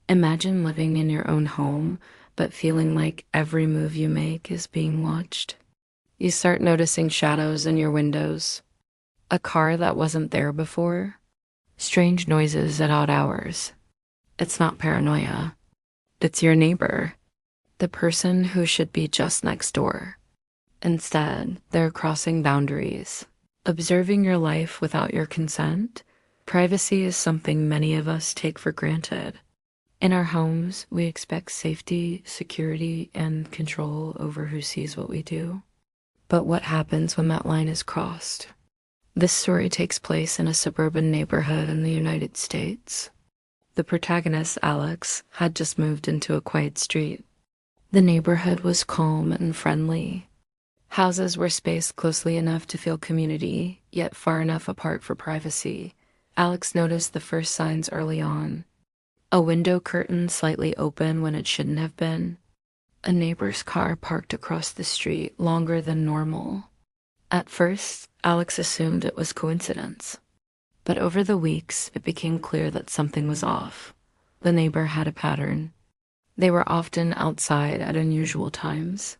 Imagine living in your own home, but feeling like every move you make is being watched. You start noticing shadows in your windows, a car that wasn't there before, strange noises at odd hours. It's not paranoia, it's your neighbor, the person who should be just next door. Instead, they're crossing boundaries, observing your life without your consent. Privacy is something many of us take for granted. In our homes, we expect safety, security, and control over who sees what we do. But what happens when that line is crossed? This story takes place in a suburban neighborhood in the United States. The protagonist, Alex, had just moved into a quiet street. The neighborhood was calm and friendly. Houses were spaced closely enough to feel community, yet far enough apart for privacy. Alex noticed the first signs early on. A window curtain slightly open when it shouldn't have been. A neighbor's car parked across the street longer than normal. At first, Alex assumed it was coincidence. But over the weeks, it became clear that something was off. The neighbor had a pattern. They were often outside at unusual times.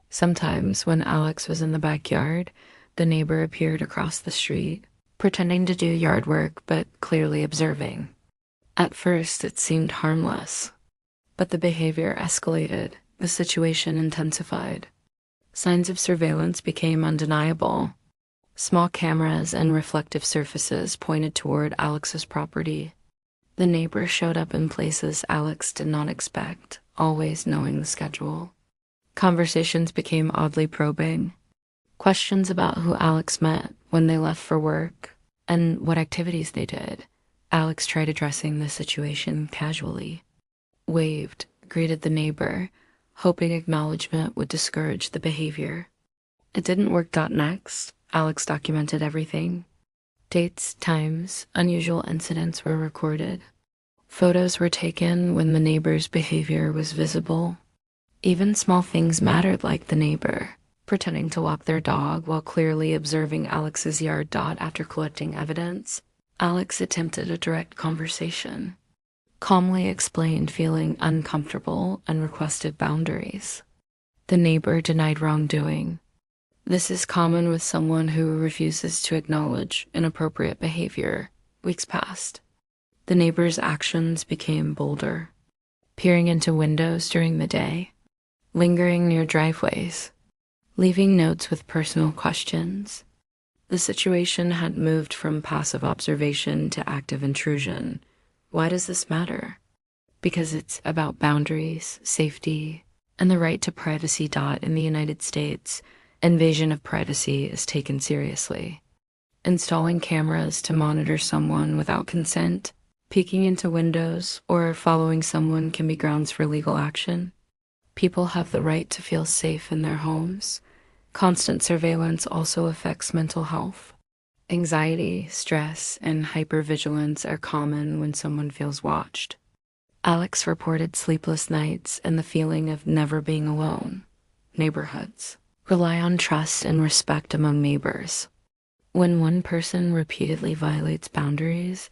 Sometimes, when Alex was in the backyard, the neighbor appeared across the street, pretending to do yard work but clearly observing. At first, it seemed harmless, but the behavior escalated. The situation intensified. Signs of surveillance became undeniable. Small cameras and reflective surfaces pointed toward Alex's property. The neighbor showed up in places Alex did not expect, always knowing the schedule. Conversations became oddly probing. Questions about who Alex met, when they left for work, and what activities they did. Alex tried addressing the situation casually. Waved, greeted the neighbor, hoping acknowledgement would discourage the behavior. It didn't work. Next, Alex documented everything. Dates, times, unusual incidents were recorded. Photos were taken when the neighbor's behavior was visible. Even small things mattered, like the neighbor pretending to walk their dog while clearly observing Alex's yard. After collecting evidence, Alex attempted a direct conversation. Calmly explained feeling uncomfortable and requested boundaries. The neighbor denied wrongdoing. This is common with someone who refuses to acknowledge inappropriate behavior. Weeks passed. The neighbor's actions became bolder, peering into windows during the day, lingering near driveways, leaving notes with personal questions. The situation had moved from passive observation to active intrusion. Why does this matter? Because it's about boundaries, safety, and the right to privacy. In the United States, invasion of privacy is taken seriously. Installing cameras to monitor someone without consent, peeking into windows, or following someone can be grounds for legal action. People have the right to feel safe in their homes. Constant surveillance also affects mental health. Anxiety, stress, and hypervigilance are common when someone feels watched. Alex reported sleepless nights and the feeling of never being alone. Neighborhoods rely on trust and respect among neighbors. When one person repeatedly violates boundaries,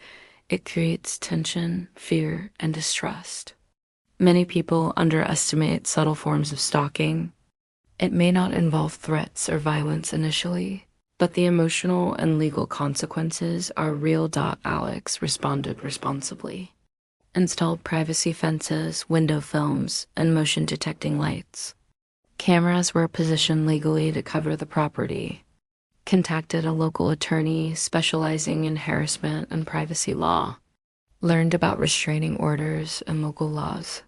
it creates tension, fear, and distrust. Many people underestimate subtle forms of stalking. It may not involve threats or violence initially, but the emotional and legal consequences are real. Alex responded responsibly. Installed privacy fences, window films, and motion detecting lights. Cameras were positioned legally to cover the property. Contacted a local attorney specializing in harassment and privacy law. Learned about restraining orders and local laws.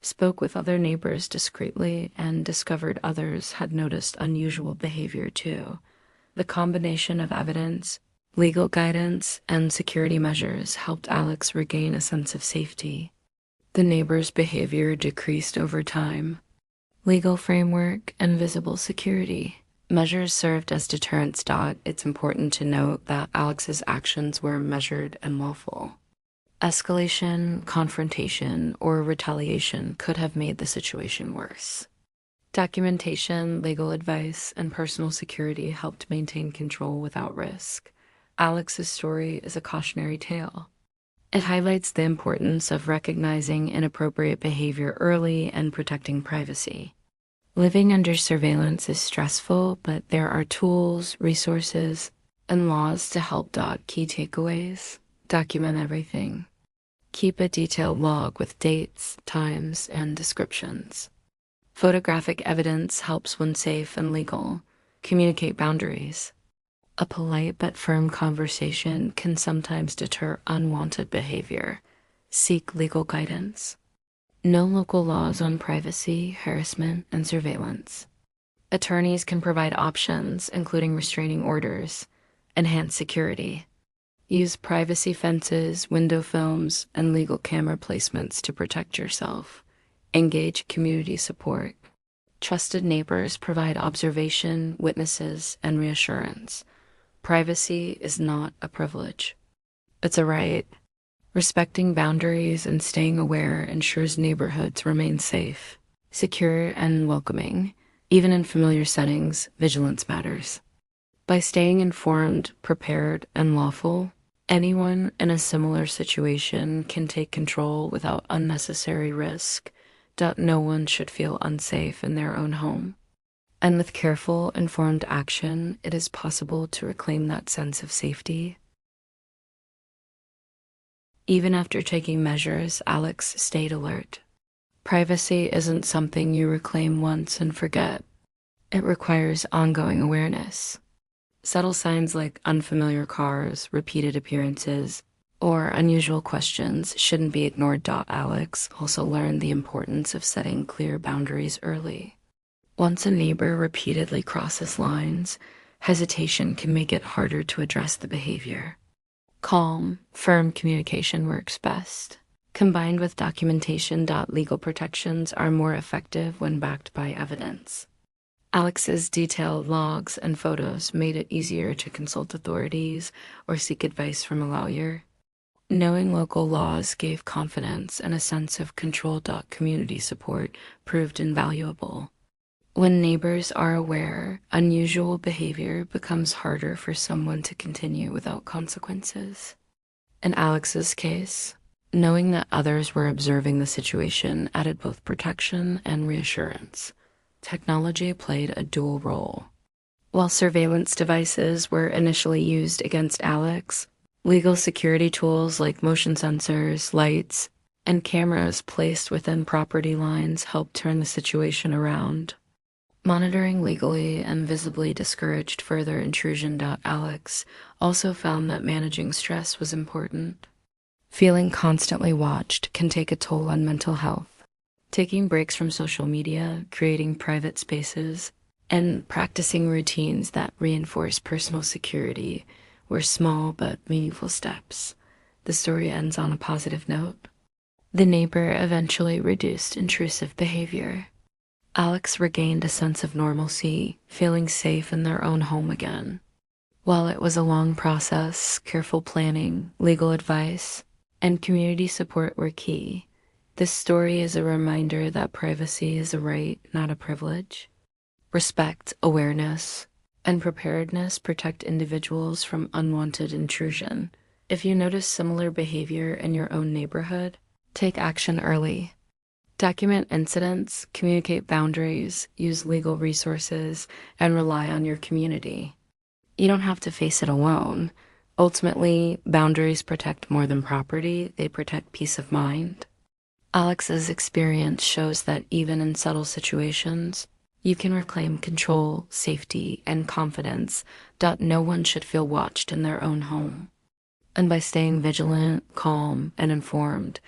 Spoke with other neighbors discreetly and discovered others had noticed unusual behavior too. The combination of evidence, legal guidance, and security measures helped Alex regain a sense of safety. The neighbor's behavior decreased over time. Legal framework and visible security measures served as deterrents. It's important to note that Alex's actions were measured and lawful. Escalation, confrontation, or retaliation could have made the situation worse. Documentation, legal advice, and personal security helped maintain control without risk. Alex's story is a cautionary tale. It highlights the importance of recognizing inappropriate behavior early and protecting privacy. Living under surveillance is stressful, but there are tools, resources, and laws to help. Key takeaways: document everything. Keep a detailed log with dates, times, and descriptions. Photographic evidence helps when safe and legal. Communicate boundaries. A polite but firm conversation can sometimes deter unwanted behavior. Seek legal guidance. Know local laws on privacy, harassment, and surveillance. Attorneys can provide options, including restraining orders. Enhance security. Use privacy fences, window films, and legal camera placements to protect yourself. Engage community support. Trusted neighbors provide observation, witnesses, and reassurance. Privacy is not a privilege. It's a right. Respecting boundaries and staying aware ensures neighborhoods remain safe, secure, and welcoming. Even in familiar settings, vigilance matters. By staying informed, prepared, and lawful, anyone in a similar situation can take control without unnecessary risk. No one should feel unsafe in their own home. And with careful, informed action, it is possible to reclaim that sense of safety. Even after taking measures, Alex stayed alert. Privacy isn't something you reclaim once and forget. It requires ongoing awareness. Subtle signs like unfamiliar cars, repeated appearances, or unusual questions shouldn't be ignored. Alex also learned the importance of setting clear boundaries early. Once a neighbor repeatedly crosses lines, hesitation can make it harder to address the behavior. Calm, firm communication works best. Combined with documentation. Legal protections are more effective when backed by evidence. Alex's detailed logs and photos made it easier to consult authorities or seek advice from a lawyer. Knowing local laws gave confidence and a sense of control. Community support proved invaluable. When neighbors are aware, unusual behavior becomes harder for someone to continue without consequences. In Alex's case, knowing that others were observing the situation added both protection and reassurance. Technology played a dual role. While surveillance devices were initially used against Alex, legal security tools like motion sensors, lights, and cameras placed within property lines helped turn the situation around. Monitoring legally and visibly discouraged further intrusion. Alex also found that managing stress was important. Feeling constantly watched can take a toll on mental health. Taking breaks from social media, creating private spaces, and practicing routines that reinforce personal security were small but meaningful steps. The story ends on a positive note. The neighbor eventually reduced intrusive behavior. Alex regained a sense of normalcy, feeling safe in their own home again. While it was a long process, careful planning, legal advice, and community support were key. This story is a reminder that privacy is a right, not a privilege. Respect, awareness, and preparedness protect individuals from unwanted intrusion. If you notice similar behavior in your own neighborhood, take action early. Document incidents, communicate boundaries, use legal resources, and rely on your community. You don't have to face it alone. Ultimately, boundaries protect more than property, they protect peace of mind. Alex's experience shows that even in subtle situations, you can reclaim control, safety, and confidence. No one should feel watched in their own home. And by staying vigilant, calm, and informed,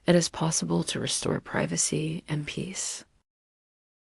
it is possible to restore privacy and peace.